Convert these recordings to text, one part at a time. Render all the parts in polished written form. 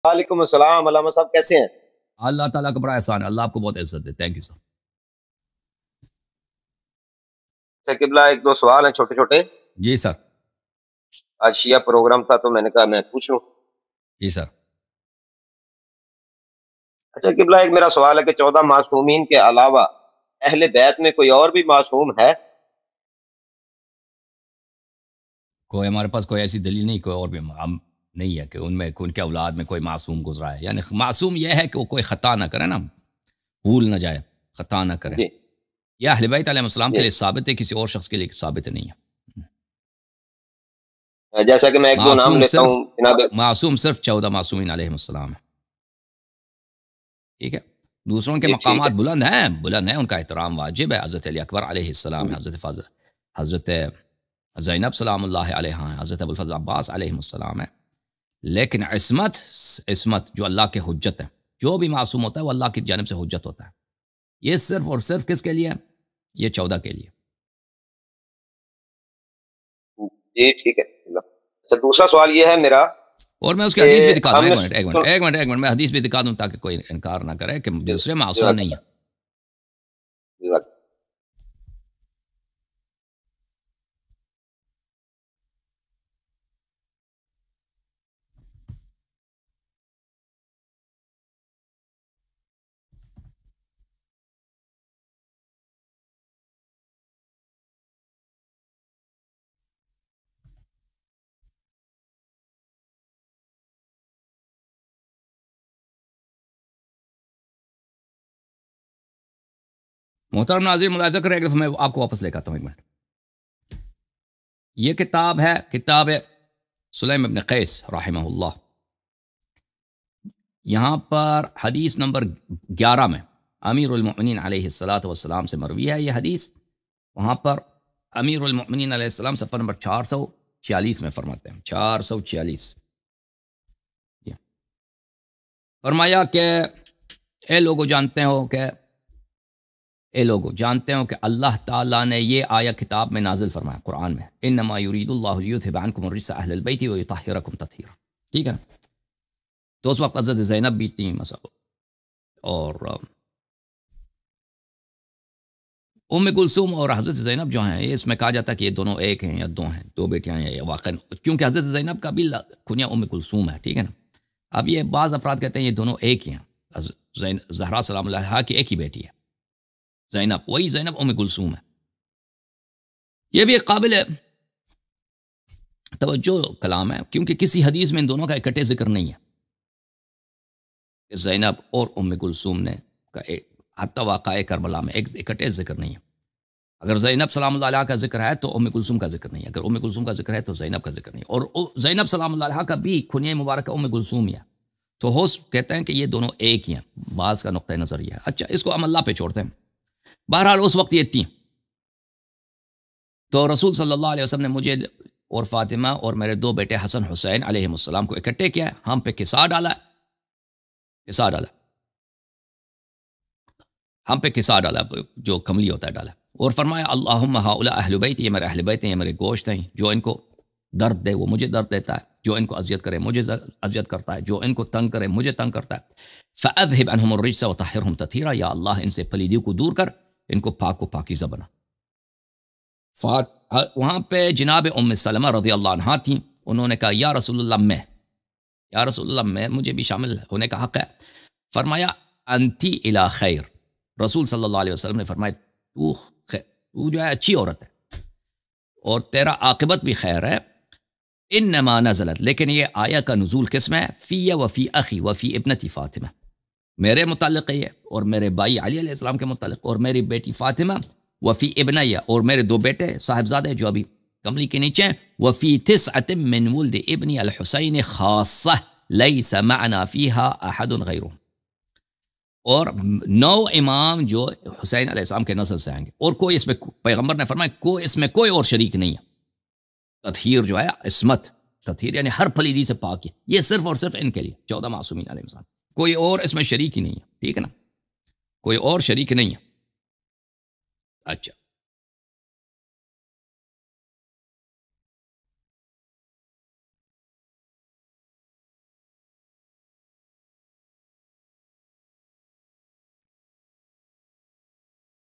وعلیکم السلام علامہ صاحب، کیسے ہیں؟ اللہ تعالیٰ کا بڑا احسان ہے، اللہ آپ کو بہت عزت دے. Thank you sir. قبلہ ایک دو سوال ہیں چھوٹے چھوٹے. جی سر. آج شیعہ پروگرام تھا تو میں نے کہا میں پوچھوں. جی سر. اچھا قبلہ، ایک میرا سوال ہے کہ 14 معصومین کے علاوہ اہل بیت میں کوئی اور بھی معصوم ہے؟ کوئی ہمارے پاس کوئی ایسی دلیل نہیں، کوئی اور بھی ہم نہیں ہے کہ ان میں ان کے اولاد میں کوئی معصوم گزرا ہے. یعنی معصوم یہ ہے کہ وہ کوئی خطا نہ کرے نا، بھول نہ جائے، خطا نہ کرے. جی یہ اہل بیت علیہ السلام کے جی. لیے ثابت ہے، کسی اور شخص کے لیے ثابت نہیں ہے. جیسا کہ میں ایک دو نام معصوم لیتا صرف ہوں جناب. معصوم صرف 14 معصومین علیہ السلام ہے. ٹھیک ہے. دوسروں کے جی ٹھیک مقامات ہے. بلند ہیں، بلند ہیں، ان کا احترام واجب ہے. حضرت علی اکبر علیہ السلام ہے، حضرت زینب سلام اللہ علیہ ہیں، حضرت ابوالفضل عباس علیہ السلام ہے. لیکن عصمت جو اللہ کے حجت ہے، جو بھی معصوم ہوتا ہے وہ اللہ کی جانب سے حجت ہوتا ہے. یہ صرف اور صرف کس کے لیے؟ یہ 14 کے لیے. جی ٹھیک ہے. اچھا دوسرا سوال یہ ہے میرا اور میں اس کی کہ حدیث بھی دکھا دوں. ہم نے ایک منٹ میں حدیث بھی دکھا دوں تاکہ کوئی انکار نہ کرے کہ دوسرے معصوم نہیں ہیں. محترم ناظرین ملاحظہ کریں کہ میں آپ کو واپس لے کے آتا ہوں. ایک منٹ. یہ کتاب ہے کتاب سلیم ابن قیس رحمہ اللہ. یہاں پر حدیث نمبر 11 میں امیر المؤمنین علیہ الصلاۃ والسلام سے مروی ہے یہ حدیث. وہاں پر امیر المؤمنین علیہ السلام صفحہ نمبر 446 میں فرماتے ہیں. 446 فرمایا کہ اے لوگو جانتے ہو کہ اللہ تعالیٰ نے یہ آیا کتاب میں نازل فرمایا قرآن میں، انما یرید اللہ لیذھب عنکم الرجس اہل البیت ویطہرکم تطہیرا. ٹھیک ہے نا. تو اس وقت حضرت زینب بھی تھیں مثلا، اور ام کلثوم اور حضرت زینب جو ہیں، اس میں کہا جاتا ہے کہ یہ دونوں ایک ہیں یا دو ہیں، دو بیٹیاں ہیں یا واقع، کیونکہ حضرت زینب کا بھی کنیا ام کلثوم ہے. ٹھیک ہے نا. اب یہ بعض افراد کہتے ہیں یہ دونوں ایک ہی ہیں. زہرا سلام اللہ علیہا کی ایک ہی بیٹی ہے زینب، وہی زینب ام کلثوم ہے. یہ بھی ایک قابل توجہ کلام ہے، کیونکہ کسی حدیث میں ان دونوں کا اکٹھے ذکر نہیں ہے. زینب اور ام کلثوم نے حتی واقعہ کربلا میں ایک اکٹھے ذکر نہیں ہے. اگر زینب سلام اللہ علیہ کا ذکر ہے تو ام کلثوم کا ذکر نہیں ہے، اگر ام کلثوم کا ذکر ہے تو زینب کا ذکر نہیں ہے. اور زینب سلام اللہ علیہ کا بھی کنیہ مبارکہ ام کلثوم ہے. تو کہتے ہیں کہ یہ دونوں ایک ہی ہیں. بعض کا نقطہ نظر یہ ہے. اچھا اس کو ہم اللہ پہ چھوڑتے ہیں. بہرحال اس وقت یہ تھی. تو رسول صلی اللہ علیہ وسلم نے مجھے اور فاطمہ اور میرے دو بیٹے حسن حسین علیہ السلام کو اکٹھے کیا ہے. ہم پہ کسا ڈالا، ہم پہ کسا ڈالا جو کملی ہوتا ہے ڈالا. اور فرمایا اللہم ہؤلاء اہل بیت، یہ میرے اہل بیت ہیں، یہ میرے گوشت ہیں. جو ان کو درد دے وہ مجھے درد دیتا ہے، جو ان کو اذیت کرے مجھے اذیت کرتا ہے، جو ان کو تنگ کرے مجھے تنگ کرتا ہے. فاذهب عنهم الرجس وطهرهم تطہیرا، یا اللہ ان سے پلیدی کو دور کر، ان کو پاک و پاکیزہ بنا. وہاں پہ جناب ام سلمہ رضی اللہ عنہا تھیں. انہوں نے کہا یا رسول اللہ میں مجھے بھی شامل ہونے کا حق ہے. فرمایا انتی الی خیر. رسول صلی اللہ علیہ وسلم نے فرمایا تو جو ہے اچھی عورت ہے اور تیرا عاقبت بھی خیر ہے. انما نزلت، لیکن یہ آیا کا نزول کس میں ہے؟ فی وفی اخی وفی ابنتی فاطمہ، میرے متعلق ہے اور میرے بھائی علی علیہ السلام کے متعلق، اور میری بیٹی فاطمہ، وفی ابنیہ اور میرے دو بیٹے صاحبزادے جو ابھی کملی کے نیچے ہیں، وفی تسعۃ من ولد ابنی الحسین خاصہ لیس معنا فیہا احد غیرہ. اور 9 امام جو حسین علیہ السلام کے نسل سے آئیں گے، اور کوئی اس میں، پیغمبر نے فرمایا اس میں کوئی اور شریک نہیں ہے. تطہیر جو ہے عصمت، تطہیر یعنی ہر پلیدی سے پاک ہے. یہ صرف اور صرف ان کے لیے 14 معصومین علیہ السلام، کوئی اور اس میں شریک ہی نہیں ہے. ٹھیک ہے نا، کوئی اور شریک نہیں ہے. اچھا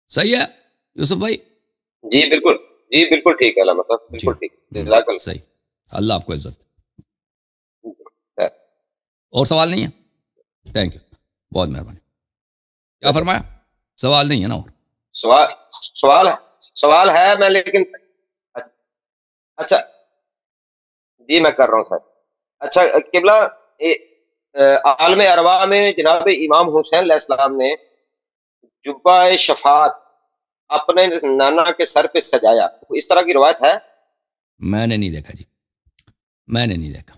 صحیح ہے یوسف بھائی؟ جی بالکل ٹھیک ہے علامہ صاحب، بالکل ٹھیک، جزاک اللہ۔ صحیح، اللہ آپ کو عزت۔ خیر۔ اور سوال نہیں ہے؟ تھینک یو، بہت مہربانی۔ کیا فرمایا؟ سوال نہیں ہے نا؟ اور سوال ہے میں، لیکن اچھا جی میں کر رہا ہوں سر۔ اچھا قبلہ، عالم ارواح میں جناب امام حسین علیہ السلام نے جبہ شفاعت اپنے نانا کے سر پہ سجایا، اس طرح کی روایت ہے؟ میں نے نہیں دیکھا جی، میں نے نہیں دیکھا۔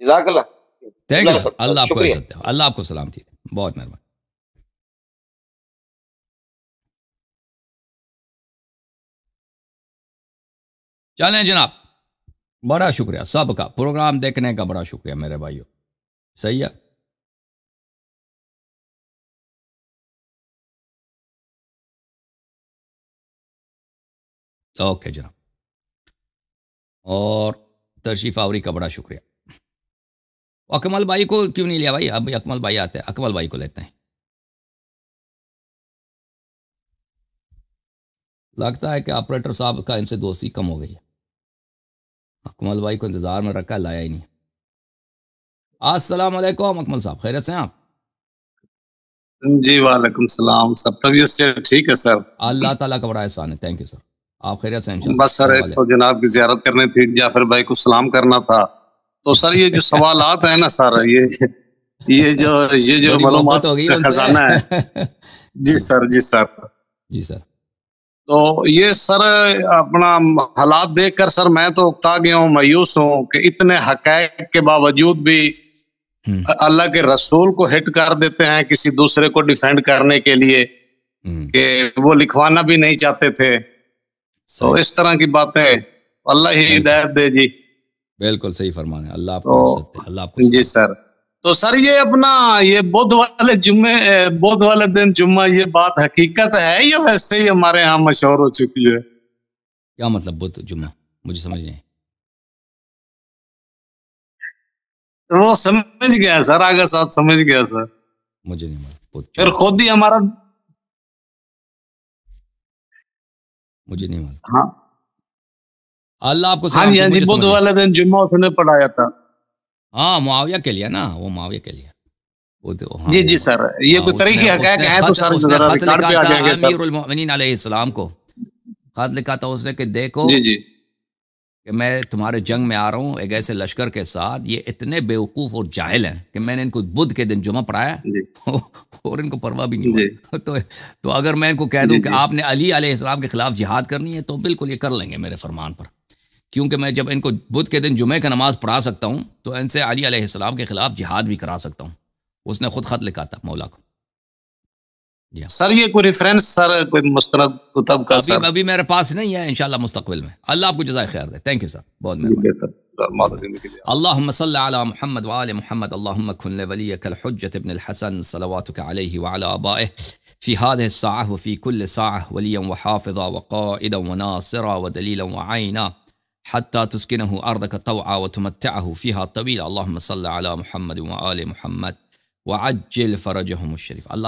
جزاک اللہ، تھینک یو، اللہ آپ کو شکریہ۔ عزت دے، اللہ آپ کو سلامتی دے، بہت مہربانی۔ چلیں جناب، بڑا شکریہ سب کا، پروگرام دیکھنے کا بڑا شکریہ میرے بھائیوں، صحیح ہے۔ اوکے جناب، اور تشریف آوری کا بڑا شکریہ۔ اکمل بھائی کو کیوں نہیں لیا بھائی؟ اب اکمل بھائی آتے ہیں، اکمل بھائی کو لیتے ہیں۔ لگتا ہے کہ آپریٹر صاحب کا ان سے دوستی کم ہو گئی ہے، اکمل بھائی کو انتظار میں رکھا، لایا ہی نہیں۔ السلام علیکم اکمل صاحب، خیریت سے ہیں آپ؟ جی وعلیکم السلام، سب طبیعت سے ٹھیک ہے سر؟ اللہ تعالیٰ کا بڑا احسان ہے، تھینک یو سر۔ آپ خیریت سے ہیں انشاءاللہ؟ بس سر ایک تو جناب کی زیارت کرنی تھی، جعفر بھائی کو سلام کرنا تھا، تو سر یہ جو سوالات ہیں نا سر، یہ جو معلومات کا خزانہ ہے۔ جی سر جی سر۔ تو یہ سر اپنا حالات دیکھ کر سر میں تو اکتا گیا ہوں، مایوس ہوں کہ اتنے حقائق کے باوجود بھی اللہ کے رسول کو ہٹ کر دیتے ہیں کسی دوسرے کو ڈیفینڈ کرنے کے لیے، کہ وہ لکھوانا بھی نہیں چاہتے تھے۔ تو اس طرح کی باتیں اللہ ہی ہدایت دے جی۔ بالکل صحیح فرمانے، اللہ آپ کو عزت دے، اللہ آپ کو۔ جی سر، تو سر یہ اپنا یہ بدھ والے دن جمعہ، یہ بات حقیقت ہے یا ویسے ہی ہمارے ہاں مشہور ہو چکی ہے؟ کیا مطلب بدھ جمعہ؟ مجھے سمجھ نہیں۔ وہ سمجھ گیا سر، آگے صاحب سمجھ گیا سر، مجھے نہیں معلوم، پھر خود ہی ہمارا، مجھے نہیں معلوم۔ ہاں اللہ آپ کو ہاں جی بدھ والے دن جمعہ اس نے پڑھایا تھا۔ ہاں معاویہ کے لیے نا، وہ معاویہ کے لیے۔ جی جی سر، یہ کوئی طریقے حقائق ہیں تو سر ذرا ریکارڈ پہ آ جائیں گے سر۔ امیر المؤمنین علیہ السلام کو خط لکھا تھا اس نے کہ دیکھو جی جی کہ میں تمہارے جنگ میں آ رہا ہوں ایک ایسے لشکر کے ساتھ، یہ اتنے بیوقوف اور جاہل ہیں کہ میں نے ان کو بدھ کے دن جمعہ پڑھایا اور ان کو پرواہ بھی نہیں ہوا۔ تو اگر میں ان کو کہہ دوں کہ آپ نے علی علیہ السلام کے خلاف جہاد کرنی ہے تو بالکل یہ کر لیں گے میرے فرمان پر، کیونکہ میں جب ان کو بدھ کے دن جمعے کا نماز پڑھا سکتا ہوں تو ان سے علی علیہ السلام کے خلاف جہاد بھی کرا سکتا ہوں۔ اس نے خود خط لکھا تھا مولا کو۔ سر یہ کوئی ریفرنس سر کوئی مستند کتب کا سر ابھی میرے پاس نہیں ہے، انشاءاللہ مستقبل میں۔ اللہ آپ کو جزائے خیر دے، تھینک یو سر، بہت مہربانی۔ اللہم صل علی محمد وآل محمد، اللہم کن لولیک الحجة ابن الحسن صلواتک علیہ وعلی آبائه فی هذه الساعة وفی کل ساعة ولیا وحافظا وقائدا وناصرا ودلیلا وعینا حتى تسكنه أرضك طوعا وتمتعه فيها طويلا، اللهم صل على محمد وآل محمد وعجل فرجهم الشريف۔ اللہ